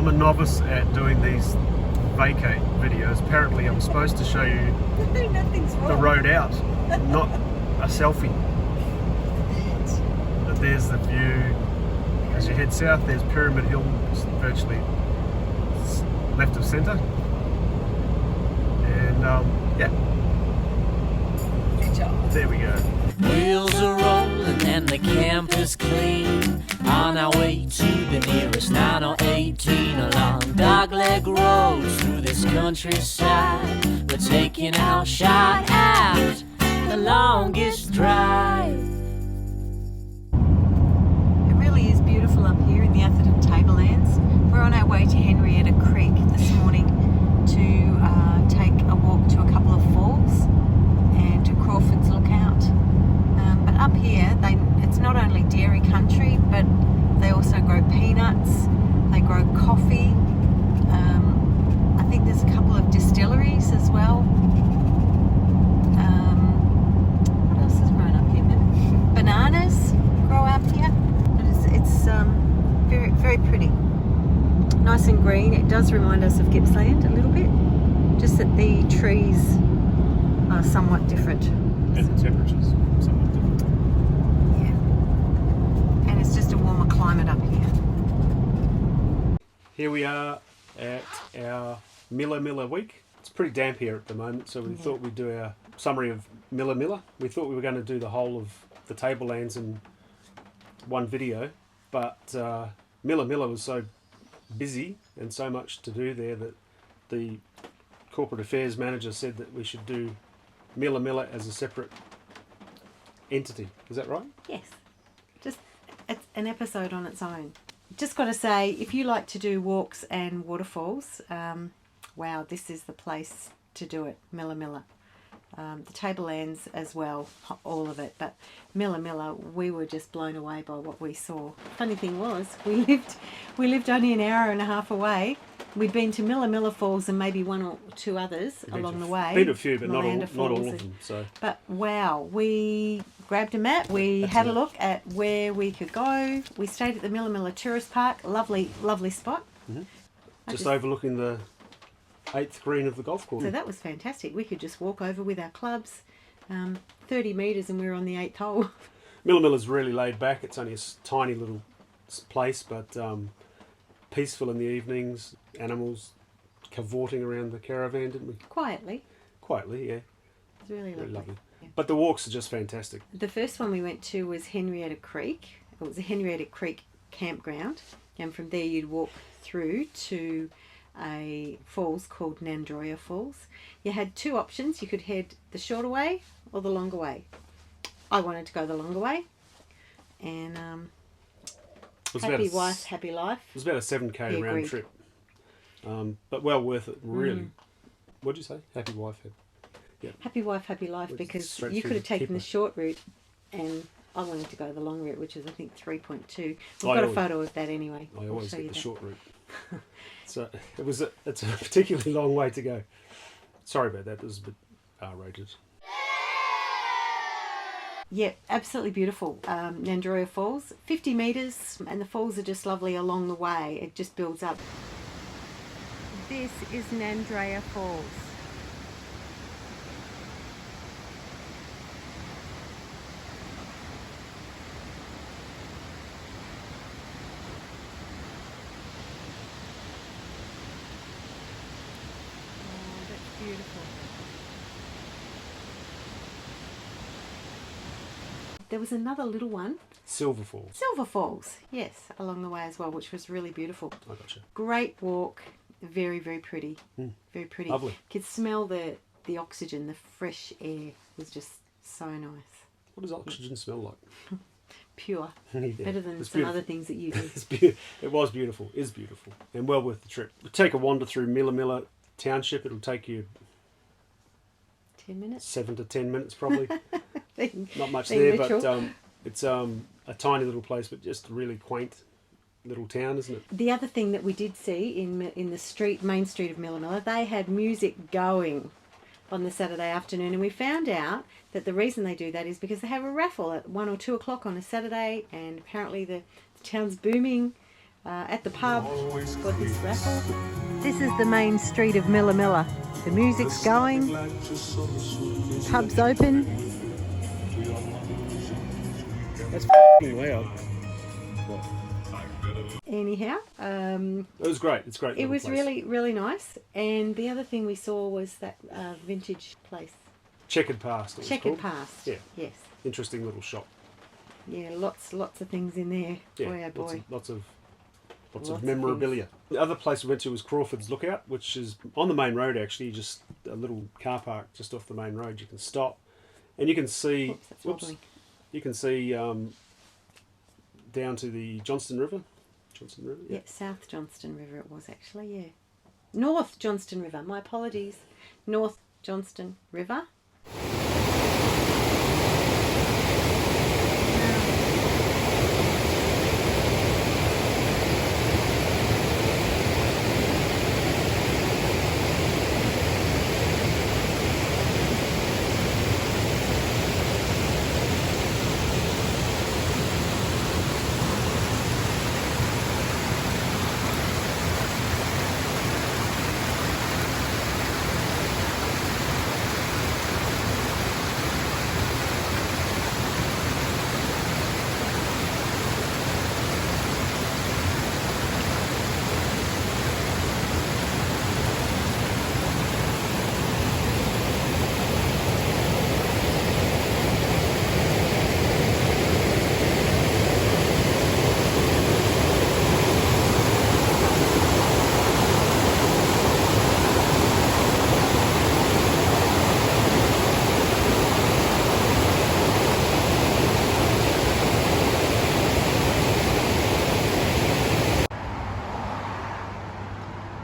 I'm a novice at doing these vacate videos. Apparently I'm supposed to show you Nothing's wrong. the road out, not a selfie. But there's the view. As you head south, there's Pyramid Hill, virtually left of centre. And yeah, Good job. there we go. Wheels are rolling and the camp is clean. On our way to the nearest 9 or 18 along dogleg roads through this countryside. We're taking our shot at the longest drive. It really is beautiful up here in the Atherton Tablelands. We're on our way to Henrietta Creek this morning to take a walk to a couple of falls and to Crawford's Lookout. But up here, it's not only dairy country, but they also grow peanuts, they grow coffee. I think there's a couple of distilleries as well. What else is grown up here? Bananas grow up here. But it's very, very pretty. Nice and green. It does remind us of Gippsland a little bit, just that the trees are somewhat different. And the temperatures somewhat different. Yeah. And it's just a warmer climate up here. Here we are at our Milla Milla week. It's pretty damp here at the moment, so we thought we'd do our summary of Milla Milla. We thought we were going to do the whole of the Tablelands in one video, but Milla Milla was so busy and so much to do there that the corporate affairs manager said that we should do Milla Milla as a separate entity. Is that right? Yes. Just it's an episode on its own. Just got to say, if you like to do walks and waterfalls, wow, this is the place to do it, Milla Milla. The Tablelands as well, all of it. But Milla Milla, we were just blown away by what we saw. Funny thing was, we lived only an hour and a half away. We'd been to Milla Milla Falls and maybe one or two others along the way. Been a few, but not all Falls of them. So. But wow, we grabbed a map. We had a look at where we could go. We stayed at the Milla Milla Tourist Park. Lovely, lovely spot. Mm-hmm. Just overlooking the 8th green of the golf course. So that was fantastic. We could just walk over with our clubs, 30 metres, and we were on the 8th hole. Milla Milla's really laid back. It's only a tiny little place, but peaceful in the evenings. Animals cavorting around the caravan, didn't we? Quietly. Quietly, yeah. It was really lovely. Lovely. Yeah. But the walks are just fantastic. The first one we went to was Henrietta Creek. It was a Henrietta Creek campground, and from there you'd walk through to a falls called Nandroya Falls. You had two options. You could head the shorter way or the longer way. I wanted to go the longer way, and happy wife, happy life. It was about a 7k round trip, but well worth it, really. What'd you say? Happy wife, happy wife, happy life, because you could have taken the short route, and I wanted to go the long route, which is I think 3.2. We've got a photo of that anyway. I always get the short route. So it's a particularly long way to go. Sorry about that. It was a bit R-rated. Yeah, absolutely beautiful. Nandroya Falls, 50 metres, and the falls are just lovely along the way. It just builds up. This is Nandroya Falls. Beautiful. There was another little one. Silver Falls. Silver Falls, yes, along the way as well, which was really beautiful. I gotcha. Great walk, very, very pretty. Very pretty. Lovely. Could smell the oxygen, the fresh air was just so nice. What does oxygen smell like? Pure. Yeah, better than some beautiful. other things that you do. It was beautiful, is beautiful, and well worth the trip. Take a wander through Milla Milla Township. It'll take you 10 minutes? 7 to 10 minutes probably. Not much being there, Mitchell. but it's a tiny little place, but just a really quaint little town, isn't it? The other thing that we did see in the main street of Milla Milla, they had music going on the Saturday afternoon, and we found out that the reason they do that is because they have a raffle at 1 or 2 o'clock on a Saturday, and apparently the town's booming at the pub for this raffle. This is the main street of Milla Milla. The music's going, pub's open. That's f***ing loud. Anyhow, It was great. It's a great. it was place. really, really nice. And the other thing we saw was that vintage place. Checkered Past. It was Checkered called. Past. Yeah. Yes. Interesting little shop. Yeah, lots of things in there. Yeah. Boy, oh boy. Lots of Lots of memorabilia. The other place we went to was Crawford's Lookout, which is on the main road actually, just a little car park just off the main road. You can stop, and you can see. Oops, that's wobbling. You can see down to the Johnston River. Yeah, South Johnston River it was actually, yeah. North Johnston River, my apologies. North Johnston River.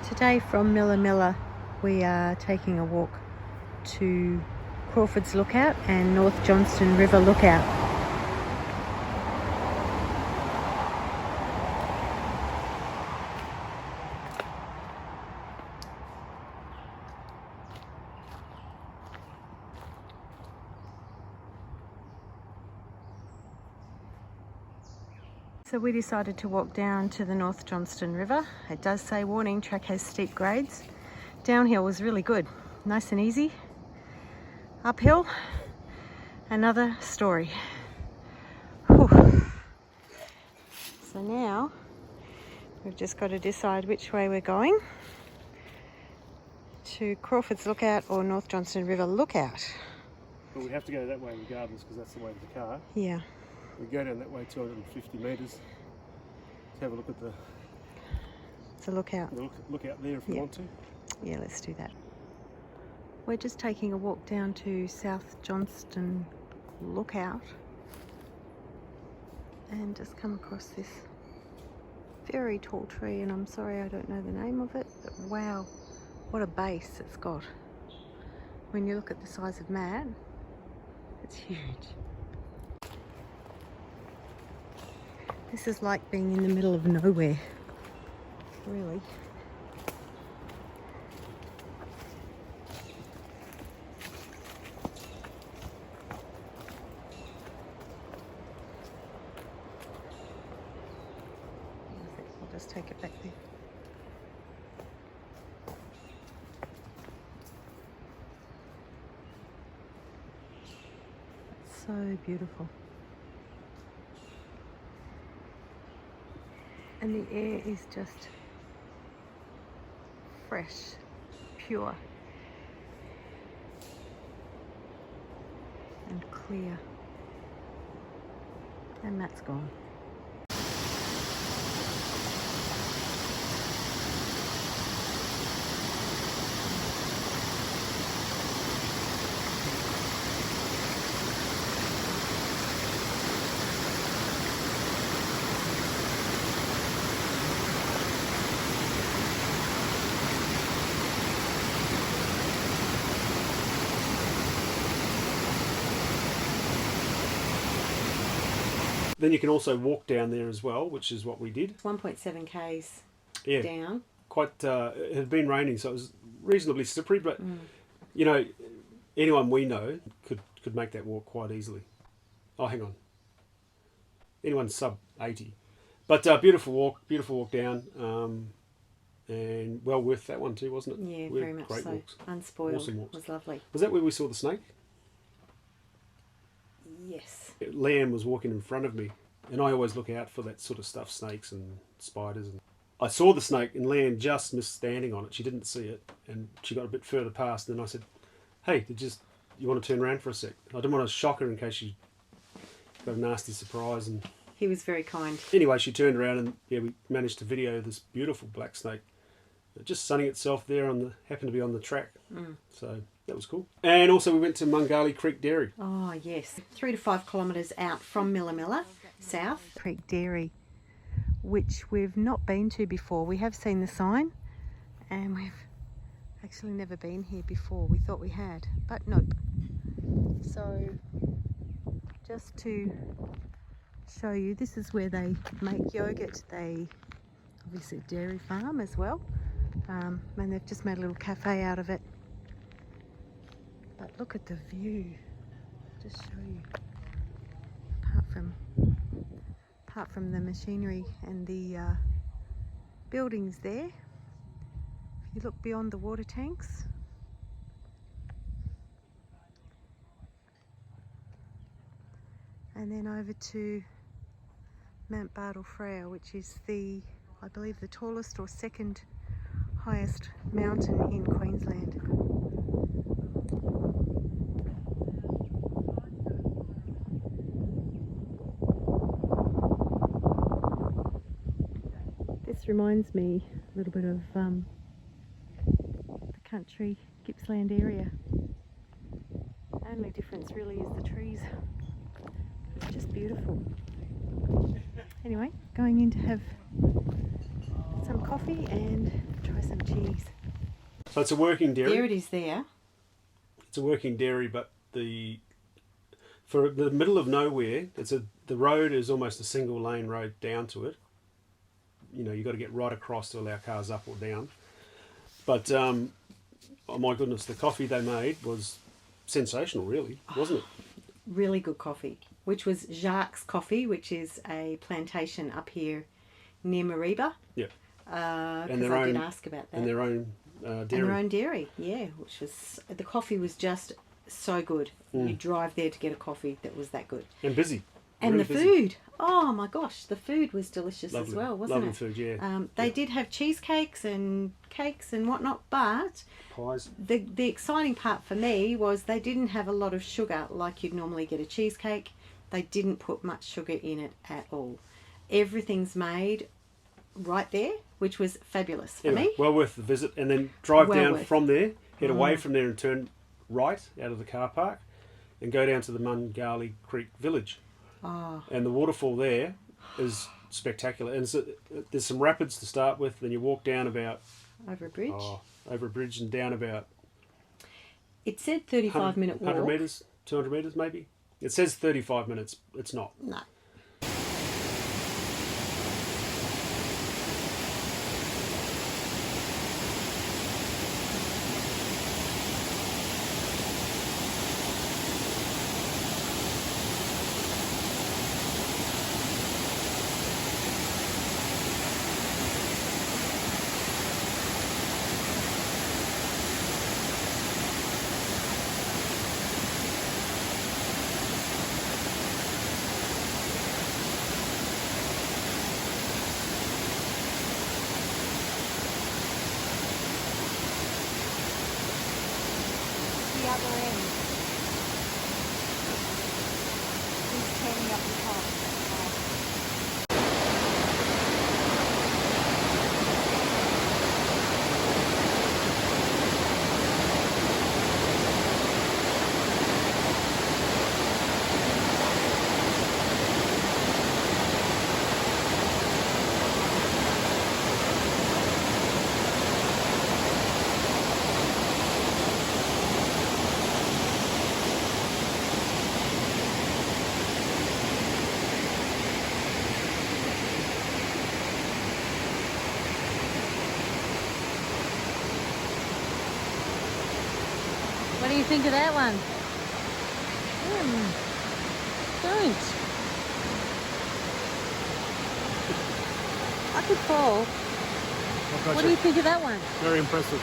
Today from Milla Milla we are taking a walk to Crawford's Lookout and North Johnston River Lookout. So we decided to walk down to the North Johnston River. It does say warning, track has steep grades. Downhill was really good, nice and easy. Uphill, another story. Whew. So now we've just got to decide which way we're going. To Crawford's Lookout or North Johnston River Lookout. But we have to go that way regardless because that's the way of the car. Yeah. We go down that way 250 metres to have a look at the lookout. look out there if you want to. Yeah, let's do that. We're just taking a walk down to South Johnston Lookout and just come across this very tall tree, and I'm sorry I don't know the name of it, but wow, what a base it's got. When you look at the size of Matt, it's huge. This is like being in the middle of nowhere, really. I'll just take it back there. It's so beautiful. And the air is just fresh, pure, and clear. And Matt's gone. Then you can also walk down there as well, which is what we did. 1.7 k's Yeah, down. quite. It had been raining, so it was reasonably slippery. But you know, anyone we know could make that walk quite easily. Oh, hang on. Anyone sub 80. But beautiful walk down, and well worth that one too, wasn't it? Yeah, We had very much great so. walks. Unspoiled. Awesome walks. Was lovely. Was that where we saw the snake? Yes. Leanne was walking in front of me, and I always look out for that sort of stuff, snakes and spiders. And I saw the snake, and Leanne just missed standing on it. She didn't see it, and she got a bit further past. And then I said, "Hey, you want to turn around for a sec?" I didn't want to shock her in case she got a nasty surprise. And He was very kind. anyway, she turned around, and yeah, we managed to video this beautiful black snake just sunning itself there happened to be on the track. So that was cool. And also we went to Mungali Creek Dairy. Oh, yes. 3 to 5 kilometres out from Milla Milla, south. Creek Dairy, which we've not been to before. We have seen the sign, and we've actually never been here before. We thought we had, but nope. So, just to show you, this is where they make yogurt. They obviously a dairy farm as well, and they've just made a little cafe out of it. But look at the view. Just show you. Apart from the machinery and the buildings there, if you look beyond the water tanks, and then over to Mount Bartle Frere, which is I believe the tallest or second highest mountain in Queensland. This reminds me a little bit of the country Gippsland area. Only difference really is the trees. It's just beautiful. Anyway, going in to have some coffee and try some cheese. So it's a working dairy. There it is there. It's a working dairy, but for the middle of nowhere, the road is almost a single lane road down to it. You know, you've got to get right across to allow cars up or down. But oh my goodness, the coffee they made was sensational, really, wasn't it? Really good coffee, which was Jacques Coffee, which is a plantation up here near Mariba. Yeah. Because I did ask about that. And their own dairy. And their own dairy, yeah. Which was, the coffee was just so good. You drive there to get a coffee that was that good. And busy. And really the busy. food, oh my gosh, the food was delicious Lovely. as well, wasn't Lovely it? food, yeah. They did have cheesecakes and cakes and whatnot, but Pies. the exciting part for me was they didn't have a lot of sugar like you'd normally get a cheesecake. They didn't put much sugar in it at all. Everything's made right there, which was fabulous for me. Well worth the visit. And then drive Well down worth. from there, head away from there and turn right out of the car park and go down to the Mungali Creek village. Oh, And the waterfall there is spectacular. And there's some rapids to start with, then you walk down about... over a bridge. Over a bridge and down about... It said 35-minute walk. 100 metres, 200 metres maybe. It says 35 minutes. It's not. No. The other end. He's turning up the top. What do you think of that one? Don't. I could fall. Oh, What do you think of that one? Very impressive.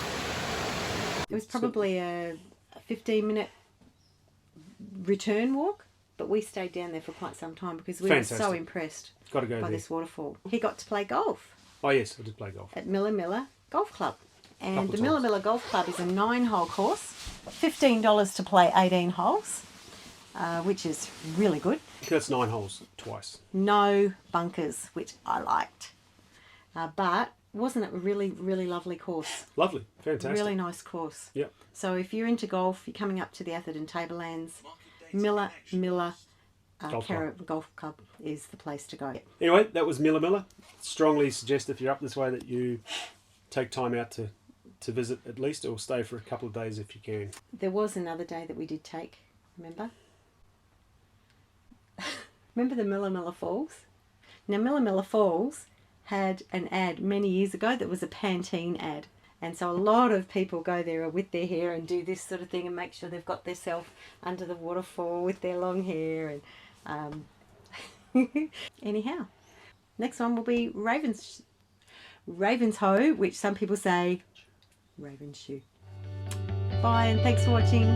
It was probably a 15-minute return walk, but we stayed down there for quite some time because we were so Fantastic. impressed Got to go by there. this waterfall. He got to play golf Oh yes, I did play golf. at Milla Milla Golf Club. And Couple the Milla times. Milla Golf Club is a 9-hole course, $15 to play 18 holes, which is really good. That's 9 holes twice. No bunkers, which I liked. But wasn't it a really, really lovely course? Lovely, fantastic. Really nice course. Yep. So if you're into golf, you're coming up to the Atherton Tablelands, Milla Milla Golf Club is the place to go. Anyway, that was Milla Milla. Strongly suggest if you're up this way that you take time out to visit at least, or stay for a couple of days if you can. There was another day that we did take, remember? Remember the Milla Milla Falls? Now Milla Milla Falls had an ad many years ago that was a Pantene ad. And so a lot of people go there with their hair and do this sort of thing and make sure they've got themselves under the waterfall with their long hair. And anyhow, next one will be Ravens Hoe, which some people say Raven Shoe. Bye and thanks for watching.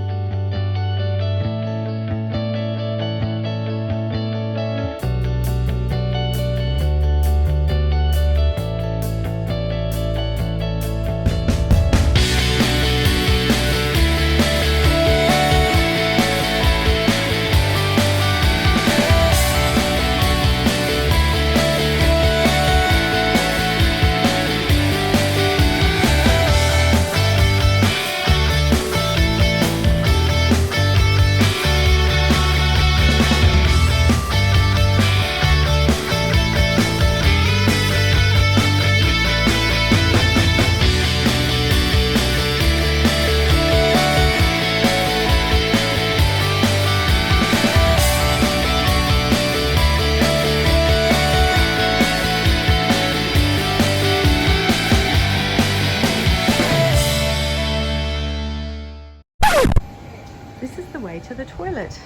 This is the way to the toilet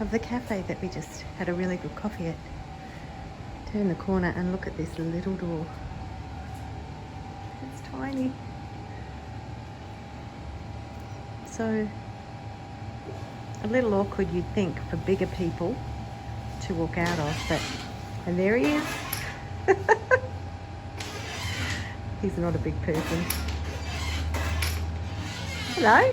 of the cafe that we just had a really good coffee at. Turn the corner and look at this little door. It's tiny. So a little awkward, you'd think, for bigger people to walk out of, but and there he is. He's not a big person. Hello.